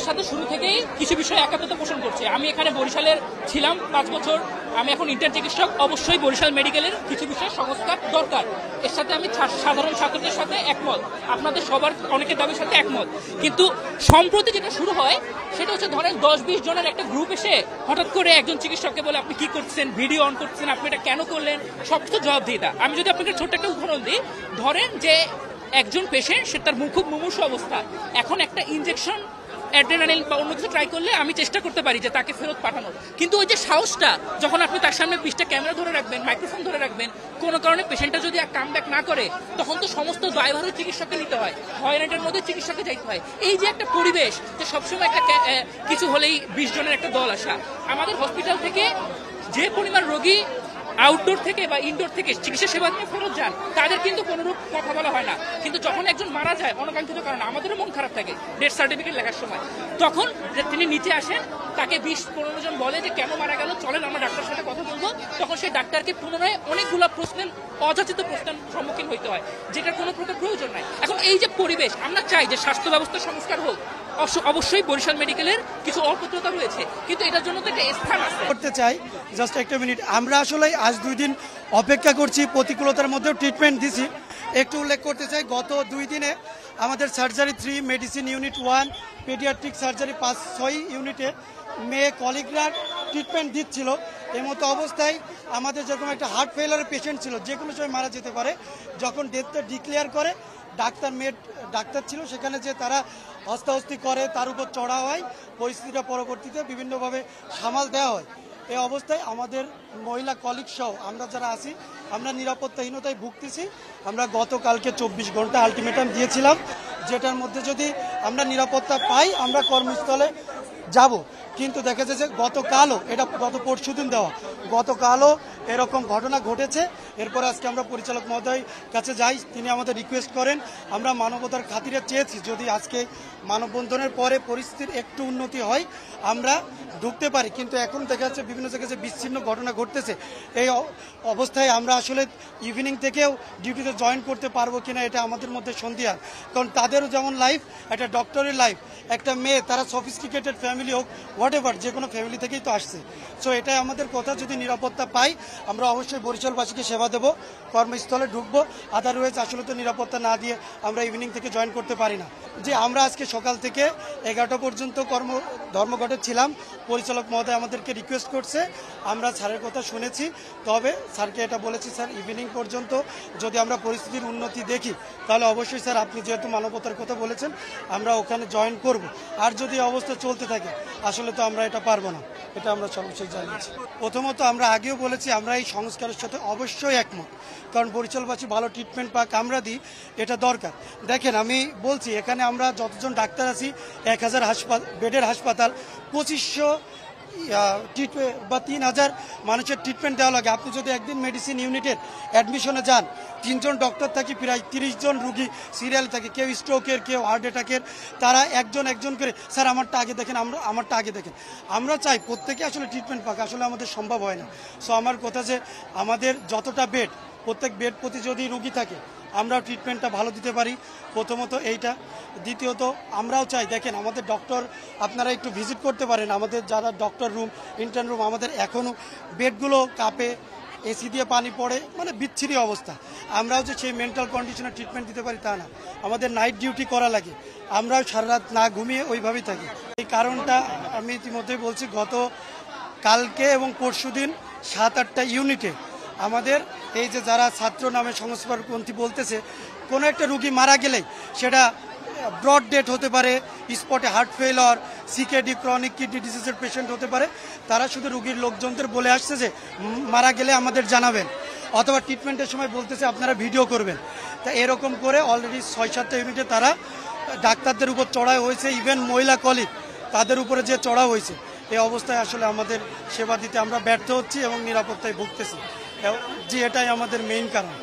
আপনাদের সাথে শুরু থেকেই কিছু বিষয়ে একাত্মতা পোষণ করছে। আমি এখানে বরিশালের ছিলাম 5 বছর, আমি এখন ইন্টার্ন চিকিৎসক। অবশ্যই বরিশাল মেডিকেলের কিছু বিষয়ে সংস্কার দরকার, এর সাথে আমি সাধারণ ছাত্রদের সাথে একমত, আপনাদের সবার অনেকের দাবির সাথে একমত। কিন্তু সম্প্রতি যেটা শুরু হয় সেটা হচ্ছে, ধরেন 10-20 জনের একটা গ্রুপ এসে হঠাৎ করে একজন চিকিৎসককে বলে আপনি কি করছেন, ভিডিও অন করছেন, আপনি এটা কেন করলেন, সবকিছু জবাবদিহিতা। আমি যদি আপনাকে ছোট্ট একটা উদাহরণ দিই, ধরেন যে একজন পেশেন্ট, সে তার খুব মুমূর্ষু অবস্থা, এখন একটা ইনজেকশন অ্যাড্রেনালিন বা অন্য কিছু ট্রাই করলে আমি চেষ্টা করতে পারি যে তাকে ফেরত পাঠানোর, কিন্তু ওই যে সাহসটা যখন আপনি তার সামনে 20টা ক্যামেরা ধরে রাখবেন, মাইক্রোফোন ধরে রাখবেন, কোনো কারণে পেশেন্টটা যদি কাম ব্যাক না করে, তখন তো সমস্ত দায়ভারও চিকিৎসককে নিতে হয়, হয়রানির মধ্যে চিকিৎসককে যাইতে হয়। এই যে একটা পরিবেশ, যে সবসময় একটা কিছু হলেই 20 জনের একটা দল আসা, আমাদের হসপিটাল থেকে যে পরিমাণ রোগী আউটডোর থেকে বা ইনডোর থেকে চিকিৎসা সেবা নিয়ে ফেরত যান, তাদের কিন্তু কোনোরূপ কথা বলা হয় না। কিন্তু যখন একজন মারা যায় অনাকাঙ্ক্ষিত কারণে, আমাদেরও মন খারাপ থাকে ডেথ সার্টিফিকেট লেখার সময়, তখন যে তিনি নিচে আসেন, তাকে 20-15 জন বলে যে কেন মারা গেল, চলেন আমরা ডাক্তারের সাথে কথা বলবো, তখন সেই ডাক্তারকে পুনরায় অনেকগুলো প্রশ্নের, অযাচিত প্রশ্নের সম্মুখীন হইতে হয়, যেটার কোনো প্রকার প্রয়োজন নাই। এখন এই যে পরিবেশ, আমরা চাই যে স্বাস্থ্য ব্যবস্থার সংস্কার হোক, অবশ্যই বরিশাল মেডিকেলের কিছু অপূর্ণতা রয়েছে, কিন্তু এটার জন্য তো একটা স্থান আছে। করতে চাই জাস্ট একটা মিনিট, আমরা আসলে আজ 2 দিন অপেক্ষা করছি, প্রতিকূলতার মধ্যেও ট্রিটমেন্ট দিছি। একটু উল্লেখ করতে চাই, গত 2 দিনে আমাদের surgery 3, medicine unit 1, paediatric surgery 5-6 ইউনিটে মেয়ে কলিগরা ট্রিটমেন্ট দিচ্ছিল। এই মতো অবস্থায় আমাদের যেরকম একটা হার্ট ফেলারের পেশেন্ট ছিল, যে কোনো সময় মারা যেতে পারে, যখন ডেথটা ডিক্লেয়ার করে ডাক্তার ছিল সেখানে, যে তারা হস্তাহস্তি করে, তার উপর চড়া হয়, পরিস্থিতিটা পরবর্তীতে বিভিন্নভাবে সামাল দেওয়া হয়। এই অবস্থায় আমাদের মহিলা কলিগ সহ আমরা যারা আছি, আমরা নিরাপত্তাহীনতায় ভুগতেছি। আমরা গতকালকে 24 ঘন্টা আলটিমেটাম দিয়েছিলাম, যেটার মধ্যে যদি আমরা নিরাপত্তা পাই আমরা কর্মস্থলে যাব। কিন্তু দেখা যাচ্ছে গতকালও, এটা গত পরশুদিন দেওয়া, গতকালও এরকম ঘটনা ঘটেছে। এরপর আজকে আমরা পরিচালক মহোদয় কাছে যাই, তিনি আমাদের রিকোয়েস্ট করেন, আমরা মানবতার খাতিরে চেয়েছি যদি আজকে মানববন্ধনের পরে পরিস্থিতির একটু উন্নতি হয় আমরা ঢুকতে পারি, কিন্তু এখন দেখা যাচ্ছে বিভিন্ন জায়গায় বিচ্ছিন্ন ঘটনা ঘটতেছে। এই অবস্থায় আমরা আসলে ইভিনিং থেকেও ডিউটিতে জয়েন করতে পারবো কিনা এটা আমাদের মধ্যে সন্দেহ, কারণ তাদেরও যেমন লাইফ, একটা ডক্টরের লাইফ, একটা মেয়ে, তারা সফিস্টিকেটেড ফ্যামিলি হোক, হোয়াট এভার, যে কোনো ফ্যামিলি থেকেই তো আসছে। সো এটাই আমাদের কথা, যদি নিরাপত্তা পাই আমরা অবশ্যই বরিশালবাসীকে সেবা দেবো, কর্মস্থলে ঢুকবো। আদারওয়াইজ আসলে তো নিরাপত্তা না দিয়ে আমরা ইভিনিং থেকে জয়েন করতে পারি না। যে আমরা আজকে সকাল থেকে 11টা পর্যন্ত ধর্মঘটে ছিলাম, পরিচালক মহোদয় আমাদেরকে রিকোয়েস্ট করছে, আমরা স্যারের কথা শুনেছি, তবে স্যারকে এটা বলেছি, স্যার ইভিনিং পর্যন্ত যদি আমরা পরিস্থিতির উন্নতি দেখি তাহলে অবশ্যই স্যার, আপনি যেহেতু মানবতার কথা বলেছেন, আমরা ওখানে জয়েন করব। আর যদি অবস্থা চলতে থাকে আসলে তো আমরা এটা পারবো না, এটা আমরা সর্বশেষ জানিয়েছি। প্রথমত আমরা আগেও বলেছি, আমরা এই সংস্কারের সাথে অবশ্যই একমত, কারণ বরিশালবাসী ভালো ট্রিটমেন্ট পাক, আমরা দিই, এটা দরকার। দেখেন আমি বলছি, এখানে আমরা যতজন ডাক্তার আছি, 1000 বেডের হাসপাতাল, 2500 বা 3000 মানুষের ট্রিটমেন্ট দেওয়া লাগে। আপনি যদি একদিন মেডিসিন ইউনিটের অ্যাডমিশনে যান, 3 জন ডক্টর থাকি, প্রায় 30 জন রুগী সিরিয়াল থাকে, কেউ স্ট্রোকের, কেউ হার্ট অ্যাটাকের, তারা একজন করে, স্যার আমারটা আগে দেখেন, আমারটা আগে দেখেন। আমরা চাই প্রত্যেকে আসলে ট্রিটমেন্ট পাক, আসলে আমাদের সম্ভব হয় না। সো আমার কথা যে আমাদের যতটা বেড, প্রত্যেক বেড প্রতি যদি রুগী থাকে আমরাও ট্রিটমেন্টটা ভালো দিতে পারি, প্রথমত এইটা। দ্বিতীয়ত আমরাও চাই, দেখেন আমাদের ডক্টর, আপনারা একটু ভিজিট করতে পারেন আমাদের যারা ডক্টর রুম, ইন্টার্ন রুম, আমাদের এখনও বেডগুলো কাঁপে, এসি দিয়ে পানি পড়ে, মানে বিচ্ছিরি অবস্থা। আমরাও যে সেই মেন্টাল কন্ডিশনে ট্রিটমেন্ট দিতে পারি তা না, আমাদের নাইট ডিউটি করা লাগে, আমরাও সারা রাত না ঘুমিয়ে ওইভাবেই থাকি। এই কারণটা আমি ইতিমধ্যেই বলছি, গত কালকে এবং পরশুদিন 7-8টা ইউনিটে আমাদের এই যে যারা ছাত্র নামে সংস্কারপন্থী বলতেছে, কোনো একটা রুগী মারা গেলেই সেটা ব্রড ডেথ হতে পারে, স্পটে heart failure, CKD, chronic kidney ডিজিজের পেশেন্ট হতে পারে, তারা শুধু রুগীর লোকজনদের বলে আসছে যে মারা গেলে আমাদের জানাবেন, অথবা ট্রিটমেন্টের সময় বলতেছে আপনারা ভিডিও করবেন। তা এরকম করে অলরেডি 6-7টা ইউনিটে তারা ডাক্তারদের উপর চড়া হয়েছে, ইভেন মহিলা কলিগ তাদের উপরে যে চড়া হয়েছে। এই অবস্থায় আসলে আমাদের সেবা দিতে আমরা ব্যর্থ হচ্ছি এবং নিরাপত্তায় ভুগতেছি, যে এটাই আমাদের মেইন কারণ।